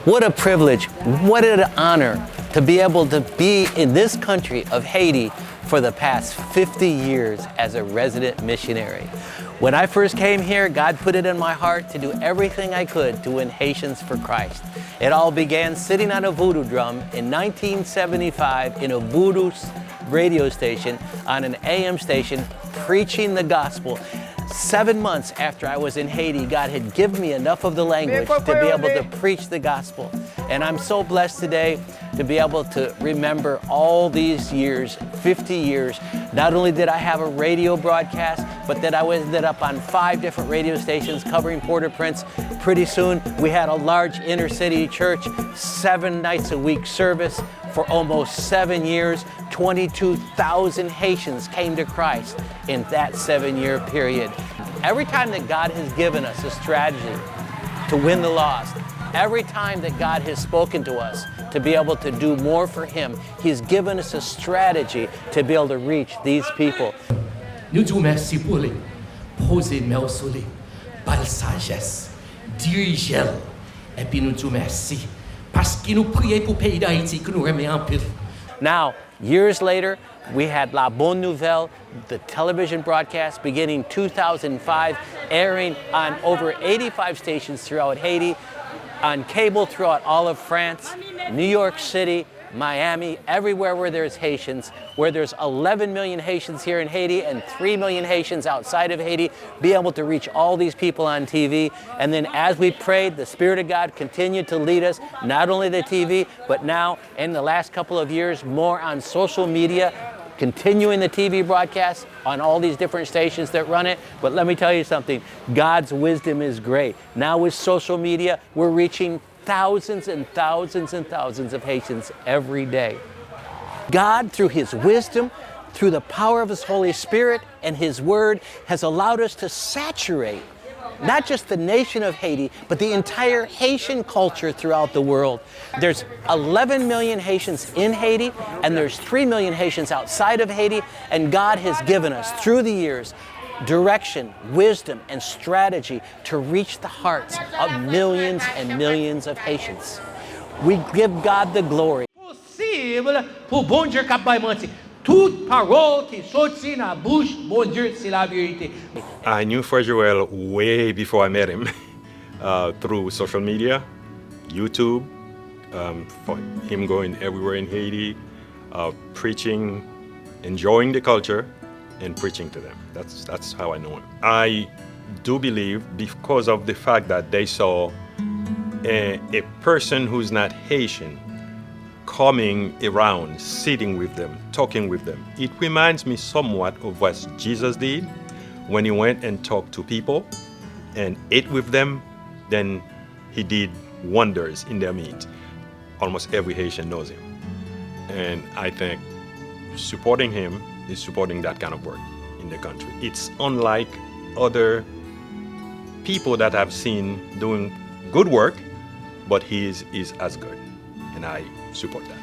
What a privilege, what an honor to be able to be in this country of Haiti for the past 50 years as a resident missionary. When I first came here, God put it in my heart to do everything I could to win Haitians for Christ. It all began sitting on a voodoo drum in 1975 in a voodoo radio station on an AM station preaching the gospel. 7 months after I was in Haiti, God had given me enough of the language to be able to preach the gospel. And I'm so blessed today to be able to remember all these years, 50 years. Not only did I have a radio broadcast, but that I ended up on 5 different radio stations covering Port-au-Prince. Pretty soon, we had a large inner city church, 7 nights a week service for almost 7 years. 22,000 Haitians came to Christ in that 7-year period. Every time that God has given us a strategy to win the lost, every time that God has spoken to us to be able to do more for Him, He's given us a strategy to be able to reach these people. Nous disons merci pour les poser main sur les par sagesse, diriger, et puis nous disons merci parce que nous prions pour le pays d'Haïti que nous remet en pile. Now, years later, we had La Bonne Nouvelle, the television broadcast beginning 2005, airing on over 85 stations throughout Haiti, on cable throughout all of France, New York City, Miami, everywhere where there's Haitians, where there's 11 million Haitians here in Haiti and 3 million Haitians outside of Haiti, be able to reach all these people on TV. And then as we prayed, the Spirit of God continued to lead us, not only the TV, but now in the last couple of years, more on social media, continuing the TV broadcasts on all these different stations that run it. But let me tell you something, God's wisdom is great. Now with social media, we're reaching thousands and thousands and thousands of Haitians every day. God, through His wisdom, through the power of His Holy Spirit and His Word, has allowed us to saturate not just the nation of Haiti, but the entire Haitian culture throughout the world. There's 11 million Haitians in Haiti, and there's 3 million Haitians outside of Haiti, and God has given us, through the years, direction, wisdom, and strategy to reach the hearts of millions and millions of Haitians. We give God the glory. Possible pour bon Dieu capable mentir. Toute parole qui sortit dans la bouche, bon Dieu, c'est la vérité. I knew Frere way before I met him through social media, YouTube, for him going everywhere in Haiti, preaching, enjoying the culture, and preaching to them. That's how I know him. I do believe because of the fact that they saw a person who's not Haitian coming around, sitting with them, talking with them. It reminds me somewhat of what Jesus did when He went and talked to people and ate with them. Then He did wonders in their midst. Almost every Haitian knows Him. And I think supporting him is supporting that kind of work in the country. It's unlike other people that I've seen doing good work, but his is as good. And I support that.